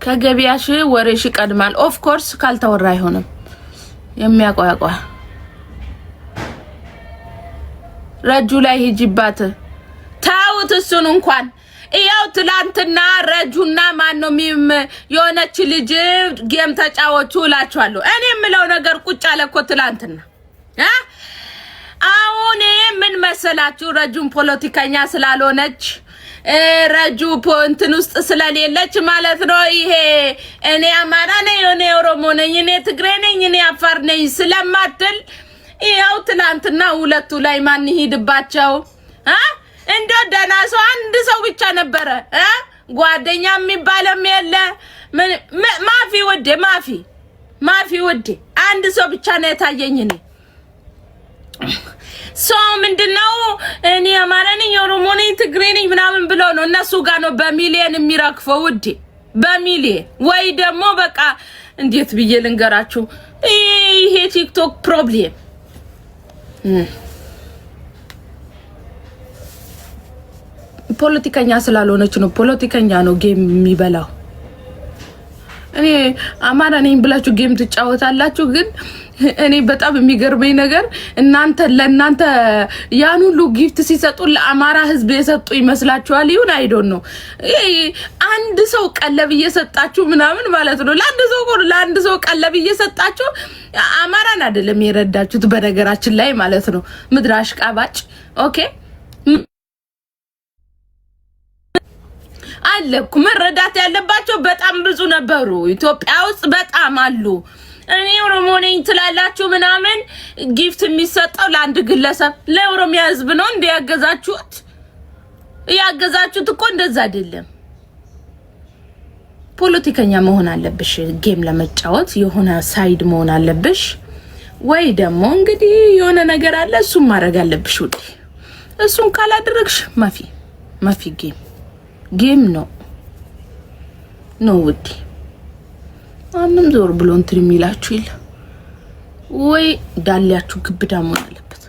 ከገቢያሽ ወሬሽ ቀድማል ኦፍ ኮርስ ካልተወራ አይሆንም የሚያቋቋ ረጁ ላይ ሂጂባት ታውት እሱን እንኳን ያው ትላንትና ረጁና ማን ነው የሆነች ልጅ ጌም ተጫወቱ እላችኋለሁ እኔ የምለው ነገር ቁጭ አለ እኮ ትላንትና አሁን ምን መሰላችሁ ረጁን ፖለቲከኛ ስላልሆነች ረጁ ፖንትን ውስጥ ስለሌለች ማለት ነው ይሄ እኔ አማራ ነኝ እኔ ኦሮሞ ነኝ እኔ ትግሬ ነኝ እኔ አፋር ነኝ ስለማትል ያው ትላንትና ሁለቱ ላይ ማን ሂድባቸው እንደ ደናሶ አንድ ሰው ብቻ ነበረ ጓደኛ የሚባለው የለ ማፊ ወደ ማፊ ወደ አንድ ሰው ብቻ ነው የታየኝ እኔ ሰው ምንድነው እኔ አማራ ነኝ ኦሮሞ ነኝ ትግሬ ነኝ ምናምን ብለው ነው እነሱ ጋር ነው በሚሊየን የሚራክፈው ውዴ በሚሊየን ወይ ደግሞ በቃ እንዴት ብዬ ልንገራችሁ ይሄ ቲክቶክ ፕሮብሌም ፖለቲከኛ ስላልሆነች ነው ፖለቲከኛ ነው ጌም የሚበላው እኔ አማራ ነኝ ብላችሁ ጌም ትጫወታላችሁ ግን እኔ በጣም የሚገርመኝ ነገር እናንተ ለእናንተ ያን ሁሉ ጊፍት ሲሰጡ ለአማራ ህዝብ የሰጡ ይመስላችኋል ይሁን አይዶን ነው አንድ ሰው ቀለብ እየሰጣችሁ ምናምን ማለት ነው ለአንድ ሰው ቀለብ እየሰጣችሁ አማራን አይደለም የረዳችሁት በነገራችን ላይ ማለት ነው ምድራሽ ቃባጭ ኦኬ አለኩ መረዳት ያለባቸው በጣም ብዙ ነበሩ ኢትዮጵያ ውስጥ በጣም አሉ እኔ ኦሮሞ ነኝ ትላላችሁ ምናምን ጊፍት የሚሰጠው ለአንድ ግለሰብ ለኦሮሚያ ህዝብ ነው እንዲያገዛችሁት እኮ እንደዛ አይደለም ፖለቲከኛ መሆን አለብሽ ጌም ለመጫወት የሆነ ሳይድ መሆን አለብሽ ወይ ደግሞ እንግዲህ የሆነ ነገር አለ እሱን ማድረግ አለብሽ ውዴ እሱን ካላደረግሽ ማፊ ጌም ነው ውዴ አንንም ዞር ብሎ እንትን የሚላችሁ ይል ወይ ዳሊያችሁ ግብዳ መሆን አለበት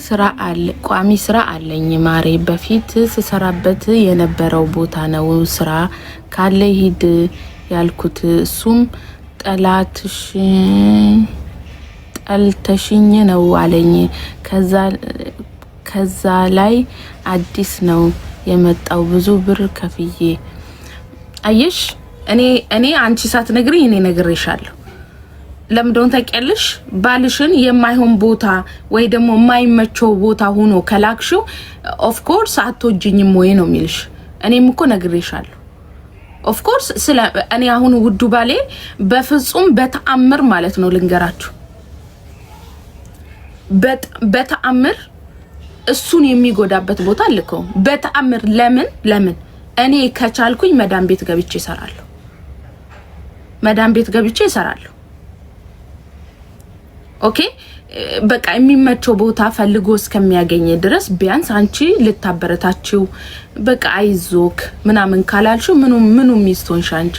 ስራ አለ ቋሚ ስራ አለኝ ማሬ በፊት ስሰራበት የነበረው ቦታ ነው ስራ ካለ ሂድ ያልኩት እሱም ጠልተሽኝ ነው አለኝ ከዛ ላይ አዲስ ነው የመጣው ብዙ ብር ከፍዬ አየሽ እኔ አንቺ ሳትነግሪ እኔ ነግሬሻለሁ ለምዶን ታውቂያለሽ ባልሽን የማይሆን ቦታ ወይ ደግሞ የማይመቸው ቦታ ሆኖ ከላክሽው ኦፍ ኮርስ አትወጂኝም ወይ ነው የሚልሽ እኔም እኮ ነግሬሻለሁ ኦፍ ኮርስ ስለ እኔ አሁን ውዱ ባሌ በፍጹም በተአምር ማለት ነው ልንገራችሁ በተአምር እሱን የሚጎዳበት ቦታ ልከው በተአምር ለምን እኔ ከቻልኩኝ መዳም ቤት ገብቼ እሰራለሁ ኦኬ በቃ የሚመቸው ቦታ ፈልጎ እስከሚያገኝ ድረስ ቢያንስ አንቺ ልታበረታችሁ በቃ አይዞክ ምናምን ካላልሹ ምኑ ሚስቶንሽ አንቺ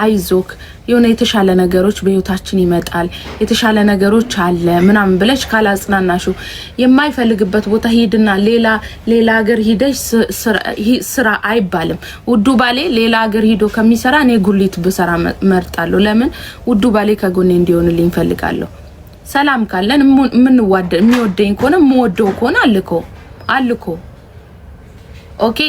አይዞክ የሆነ የተሻለ ነገሮች በህይወታችን ይመጣል የተሻለ ነገሮች አለ ምናምን ብለሽ ካላጽናናሹ የማይፈልግበት ቦታ ሄድና ሌላ ሀገር ሄደሽ ስራ አይባልም ውዱ ባሌ ሌላ ሀገር ሄዶ ከሚሰራ እኔ ጉሊት ብሰራ መርጣለሁ ለምን ውዱ ባሌ ከጎኔ እንዲሆንልኝ ፈልጋለሁ ሰላም ካለን ምን የሚወደኝ ከሆነ ምወደው ከሆነ አልኮ ኦኬ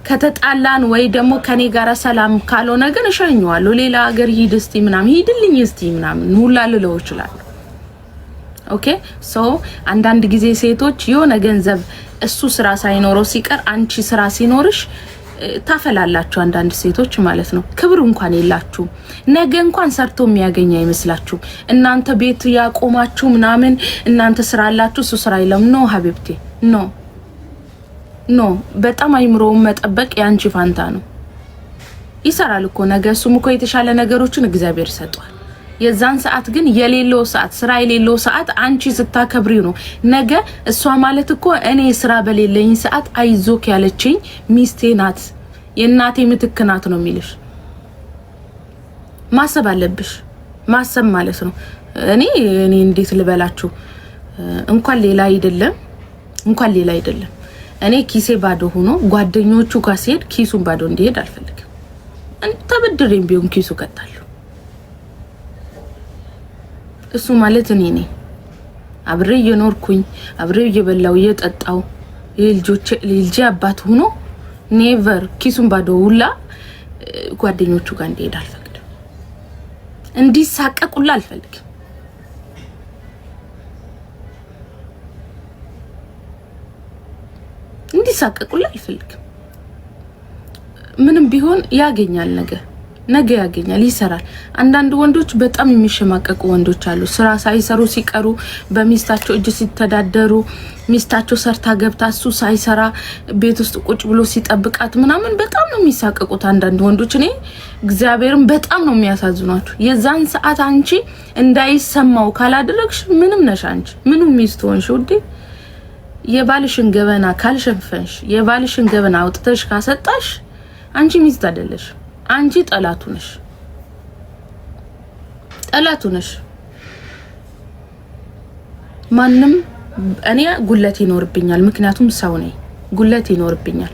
ከተጣላን ወይ ደግሞ ከኔ ጋር ሰላም ካልሆነ ግን እሸኘዋለሁ ሌላ ሀገር ሂድልኝ እስቲ ምናምን ሁላ ልለው ይችላል ኦኬ ሶ አንዳንድ ጊዜ ሴቶች የሆነ ገንዘብ እሱ ስራ ሳይኖረው ሲቀር አንቺ ስራ ሲኖርሽ ታፈላላችሁ አንዳንድ ሴቶች ማለት ነው ክብር እንኳን የላችሁ ነገ እንኳን ሰርቶ የሚያገኝ አይመስላችሁ እናንተ ቤት ያቆማችሁ ምናምን እናንተ ስራ አላችሁ እሱ ስራ የለም ኖ ሀቢብቴ ኖ በጣም አይምሮውን መጠበቅ ያንቺ ፋንታ ነው ይሰራል እኮ ነገ እሱም እኮ የተሻለ ነገሮችን እግዚአብሔር ሰጧል የዛን ሰዓት ግን የሌለው ሰዓት ስራ የሌለው ሰዓት አንቺ ስታከብሪው ነው። ነገ እሷ ማለት እኮ እኔ ስራ በሌለኝ ሰዓት አይዞክ ያለችኝ ሚስቴ ናት፣ የእናቴ ምትክ ናት ነው የሚልሽ። ማሰብ አለብሽ። ማሰብ ማለት ነው እኔ እንዴት ልበላችሁ እንኳን ሌላ አይደለም እኔ ኪሴ ባዶ ሆኖ ጓደኞቹ ጋር ሲሄድ ኪሱን ባዶ እንዲሄድ አልፈልግም። ተበድሬም ቢሆን ኪሱ ከታለሁ። እሱ ማለት እኔ ነኝ። አብሬ እየኖርኩኝ አብሬ እየበላው እየጠጣው የልጄ አባት ሆኖ ኔቨር ኪሱን ባዶ ሁላ ጓደኞቹ ጋር እንዲሄድ አልፈልግም። እንዲሳቀቁላ አልፈልግም። እንዲሳቀቁላ አልፈልግም። ምንም ቢሆን ያገኛል፣ ነገ ያገኛል፣ ይሰራል። አንዳንድ ወንዶች በጣም የሚሸማቀቁ ወንዶች አሉ። ስራ ሳይሰሩ ሲቀሩ በሚስታቸው እጅ ሲተዳደሩ ሚስታቸው ሰርታ ገብታ እሱ ሳይሰራ ቤት ውስጥ ቁጭ ብሎ ሲጠብቃት ምናምን በጣም ነው የሚሳቀቁት አንዳንድ ወንዶች። እኔ እግዚአብሔርን በጣም ነው የሚያሳዝኗቸው። የዛን ሰዓት አንቺ እንዳይሰማው ካላደረግሽ ምንም ነሽ አንቺ ምንም ሚስት ሆንሽ ውዴ። የባልሽን ገበና ካልሸፈንሽ የባልሽን ገበና አውጥተሽ ካሰጣሽ አንቺ ሚስት አይደለሽ። አንቺ ጠላቱ ነሽ። ማንም እኔ ጉለት ይኖርብኛል፣ ምክንያቱም ሰው ነኝ። ጉለት ይኖርብኛል።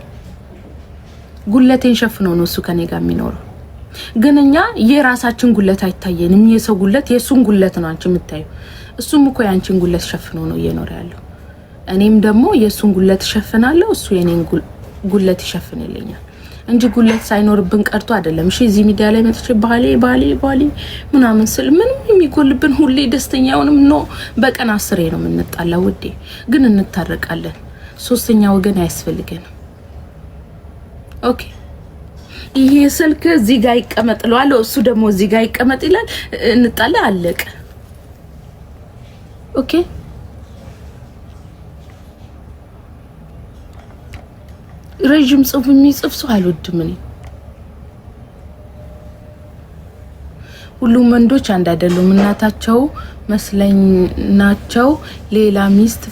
ጉለቴን ሸፍኖ ነው እሱ ከኔ ጋር የሚኖረው። ግን እኛ የራሳችን ጉለት አይታየንም። የሰው ጉለት የሱን ጉለት ነው አንቺ የምታዩ። እሱም እኮ ያንቺን ጉለት ሸፍኖ ነው እየኖረ ያለው። እኔም ደግሞ የሱን ጉለት ሸፍናለሁ፣ እሱ የኔን ጉለት ይሸፍንልኛል እንጂ ጉለት ሳይኖርብን ቀርቶ አይደለም። እሺ እዚህ ሚዲያ ላይ መጥቼ ባሌ ምናምን ስል ምንም የሚጎልብን ሁሌ ደስተኛውንም ነው። በቀን 10 ነው የምንጣላው ውዴ፣ ግን እንታረቃለን። ሶስተኛ ወገን አያስፈልገንም። ኦኬ ይሄ ስልክ እዚህ ጋር ይቀመጥለዋል፣ እሱ ደግሞ እዚህ ጋር ይቀመጥ ይላል። እንጣላ አለቀ። ኦኬ ረጅም ጽሁፍ የሚጽፍ ሰው አልወድም እኔ። ሁሉም ወንዶች አንድ አይደሉም። እናታቸው መስለኛቸው ሌላ ሚስት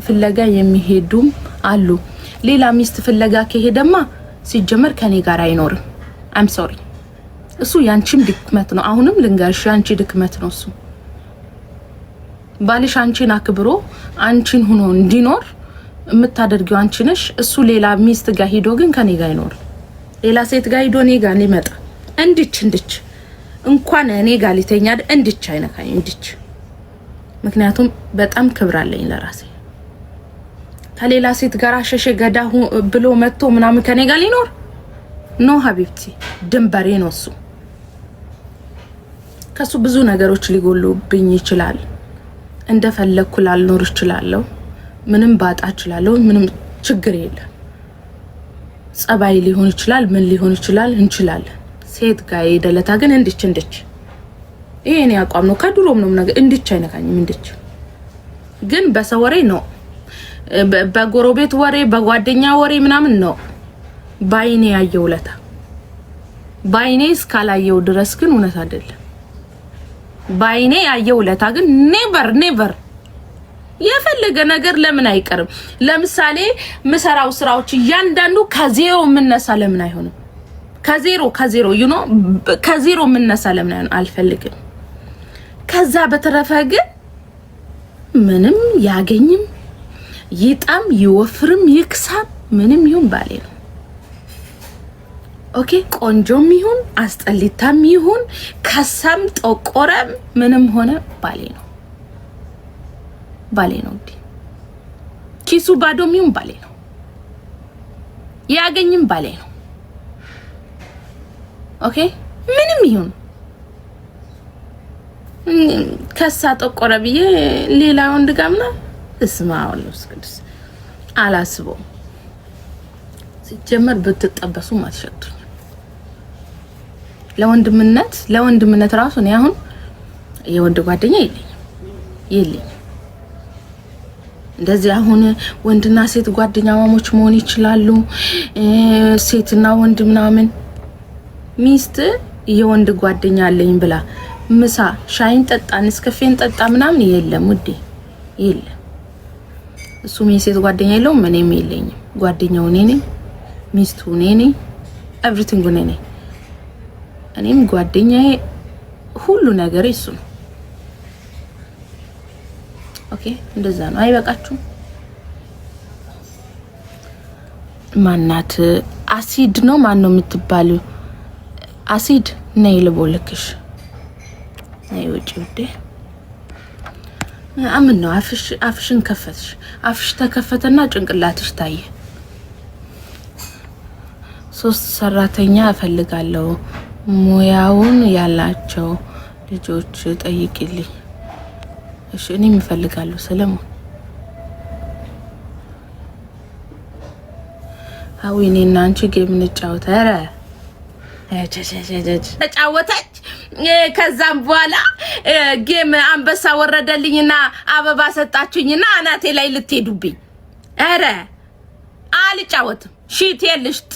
ፍለጋ የሚሄዱም አሉ። ሌላ ሚስት ፍለጋ ከሄደማ ሲጀመር ከኔ ጋር አይኖርም። አም ሶሪ እሱ ያንቺም ድክመት ነው። አሁንም ልንገርሽ ያንቺ ድክመት ነው እሱ። ባልሽ አንቺን አክብሮ አንቺን ሆኖ እንዲኖር የምታደርጊው አንቺ ነሽ። እሱ ሌላ ሚስት ጋር ሄዶ ግን ከኔ ጋር አይኖር። ሌላ ሴት ጋር ሄዶ እኔ ጋር ሊመጣ እንድች እንኳን እኔ ጋር ሊተኛ እንድች አይነካኝ እንድች። ምክንያቱም በጣም ክብር አለኝ ለራሴ። ከሌላ ሴት ጋር አሸሸ ገዳ ብሎ መጥቶ ምናምን ከኔ ጋር ሊኖር ኖ ሀቢብቲ፣ ድንበሬ ነው እሱ። ከሱ ብዙ ነገሮች ሊጎሉብኝ ይችላል። እንደፈለኩ ላልኖር እችላለሁ። ምንም ባጣ እችላለሁ። ምንም ችግር የለም። ጸባይ ሊሆን ይችላል፣ ምን ሊሆን ይችላል እንችላለን። ሴት ጋር የደለታ ግን እንድች ይሄ እኔ አቋም ነው። ከድሮም ነው ነገር እንድች አይነካኝም። እንድች ግን በሰው ወሬ ነው፣ በጎረቤት ወሬ፣ በጓደኛ ወሬ ምናምን ነው። ባይኔ ያየው ለታ ባይኔ እስካላየው ድረስ ግን እውነት አይደለም። ባይኔ ያየው ለታ ግን ኔቨር የፈለገ ነገር ለምን አይቀርም? ለምሳሌ ምሰራው ስራዎች እያንዳንዱ ከዜሮ ምንነሳ ለምን አይሆንም? ከዜሮ ከዜሮ ምንነሳ ለምን አይሆንም? አልፈልግም። ከዛ በተረፈ ግን ምንም ያገኝም ይጣም ይወፍርም ይክሳም ምንም ይሁን ባሌ ነው። ኦኬ ቆንጆም ይሁን አስጠሊታም ይሁን ከሳም ጠቆረም ምንም ሆነ ባሌ ነው። እንዴ ኪሱ ባዶም ይሁን ባሌ ነው። ያገኝም ባሌ ነው። ኦኬ ምንም ይሁን ከሳ ጠቆረ ብዬ ሌላ ወንድ ጋርና እስማው ለስቅዱስ አላስበው። ሲጀመር ብትጠበሱ ማትሸቱኝ ለወንድምነት ራሱ ነው። አሁን የወንድ ጓደኛ የለኝም። እንደዚህ አሁን ወንድና ሴት ጓደኛማሞች መሆን ይችላሉ። ሴትና ወንድ ምናምን ሚስት የወንድ ጓደኛ አለኝ ብላ ምሳ ሻይን ጠጣን እስከፌን ጠጣ ምናምን የለም ውዴ የለም። እሱም የሴት ጓደኛ የለውም እኔም የለኝም። ጓደኛው እኔ ነኝ፣ ሚስቱ እኔ ነኝ፣ ኤቭሪቲንግ እኔ ነኝ። እኔም ጓደኛዬ ሁሉ ነገር እሱ ነው። ኦኬ እንደዛ ነው። አይበቃችሁም? ማናት አሲድ ነው ማን ነው የምትባለው? አሲድ ነይ ልቦልክሽ ነይ ውጪ ውዴ። አምን ነው አፍሽን ከፈትሽ። አፍሽ ተከፈተና ጭንቅላትሽ ታየ። 3 ሰራተኛ እፈልጋለሁ ሙያውን ያላቸው ልጆች ጠይቂልኝ። እሺ እኔም እፈልጋለሁ ሰለሞን። አዊኔና አንቺ ጌም እንጫወት። ኧረ ተጫወተች። ከዛም በኋላ ጌም አንበሳ ወረደልኝና አበባ ሰጣችሁኝና አናቴ ላይ ልትሄዱብኝ። ኧረ አልጫወትም። ሺቴን ልሽጥ።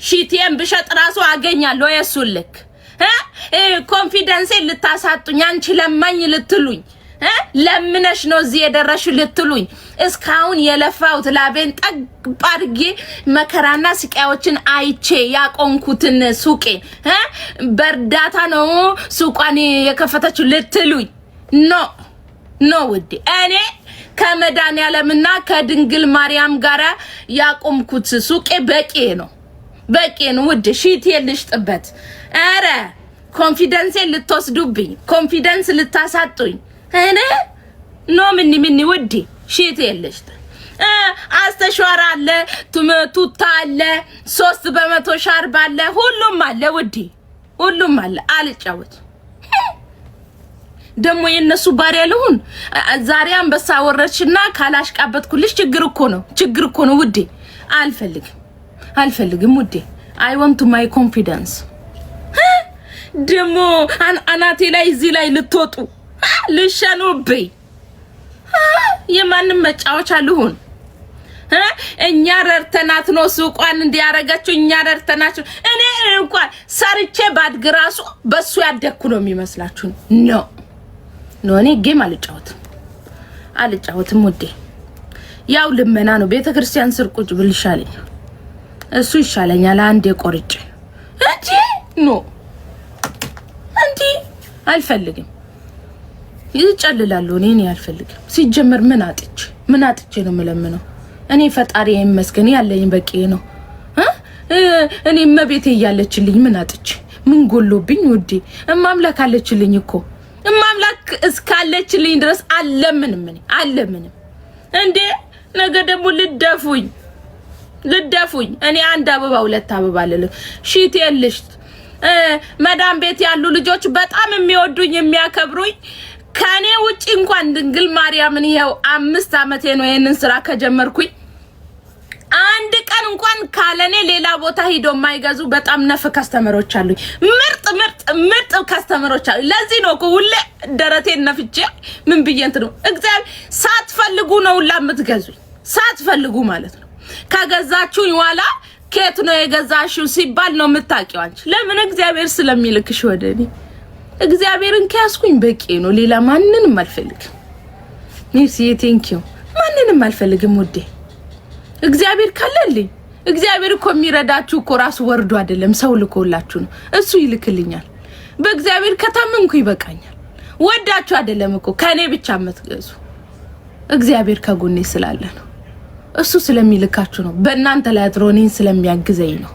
ሺቴን ብሸጥ ራሱ አገኛለሁ። የሱልክ ኮንፊደንስ ልታሳጡኝ፣ አንቺ ለማኝ ልትሉኝ፣ ለምነሽ ነው እዚህ የደረሽው ልትሉኝ፣ እስካሁን የለፋውት ላቤን ጠግብ አድርጌ መከራና ስቃዮችን አይቼ ያቆንኩትን ሱቄ በእርዳታ ነው ሱቋን የከፈተችው ልትሉኝ ኖ ውዴ። እኔ ከመድኃኒዓለምና ከድንግል ማርያም ጋራ ያቆምኩት ሱቄ በቂ ነው ውዴ። ሺቴ ልሽጥበት። ኧረ ኮንፊደንስ ልትወስዱብኝ፣ ኮንፊደንስ ልታሳጡኝ እኔ ምን ውዴ። ሺቴ ልሽጥ። አስተሽዋራ አለ፣ ቱታ አለ፣ 3% ሻርብ አለ፣ ሁሉም አለ ውዴ፣ ሁሉም አለ። አልጫወት ደሞ የነሱ ባሪያ ልሁን። ዛሬ አንበሳ ወረድሽና ካላሽቃበትኩልሽ ችግር እኮ ነው ውዴ። አልፈልግም ውዴ። አይ ዋንት ቱ ማይ ኮንፊደንስ። ደሞ አናቴ ላይ እዚህ ላይ ልትወጡ ልሸኑብኝ። የማንም መጫወቻ ልሁን? እኛ ረርተናት ነው ሱቋን እንዲያረጋችሁ። እኛ ረርተናችሁ። እኔ እንኳን ሰርቼ ባድግራሱ በሱ ያደኩ ነው የሚመስላችሁ? ኖ እኔ ጌም አልጫወትም ውዴ። ያው ልመና ነው። ቤተክርስቲያን ስር ቁጭ ብል ይሻለኛል። እሱ ይሻለኛል አንዴ ቆርጬ እንጂ አልፈልግም። ይጨልላሉ። እኔ አልፈልግም። ሲጀመር ምን አጥቼ ነው የምለምነው? እኔ ፈጣሪ ይመስገን ያለኝ በቂ ነው። እኔ መቤቴ እያለችልኝ ምን አጥቼ ምን ጎሎብኝ ውዴ? እማምላክ አለችልኝ እኮ። እማምላክ እስካለችልኝ ድረስ አለምንም እንዴ። ነገ ደግሞ ልደፉኝ። እኔ አንድ አበባ 2 አበባ ልልህ ሺት የለሽ። መዳም ቤት ያሉ ልጆች በጣም የሚወዱኝ የሚያከብሩኝ ከኔ ውጪ እንኳን ድንግል ማርያምን ይሄው 5 አመቴ ነው ይሄንን ስራ ከጀመርኩኝ። አንድ ቀን እንኳን ካለኔ ሌላ ቦታ ሄዶ የማይገዙ በጣም ነፍ ካስተመሮች አሉኝ። ምርጥ ካስተመሮች አሉ። ለዚህ ነው እኮ ሁሌ ደረቴን ነፍቼ ምን ብዬ ነው እግዚአብሔር ሳትፈልጉ ነው ለምትገዙኝ። ሳትፈልጉ ማለት ነው። ከገዛችሁኝ ኋላ ከየት ነው የገዛሽው ሲባል ነው የምታውቂው አንቺ። ለምን? እግዚአብሔር ስለሚልክሽ ወደኔ። እግዚአብሔርን ከያስኩኝ በቂ ነው። ሌላ ማንንም አልፈልግም። ኒሲ ቴንክ ዩ። ማንንም አልፈልግም ውዴ። እግዚአብሔር ካለልኝ። እግዚአብሔር እኮ የሚረዳችሁ እኮ ራሱ ወርዶ አይደለም ሰው ልኮላችሁ ነው። እሱ ይልክልኛል። በእግዚአብሔር ከታመንኩ ይበቃኛል። ወዳችሁ አይደለም እኮ ከኔ ብቻ የምትገዙ። እግዚአብሔር ከጎኔ ስላለ ነው። እሱ ስለሚልካችሁ ነው። በእናንተ ላይ አጥሮ እኔን ስለሚያግዘኝ ነው።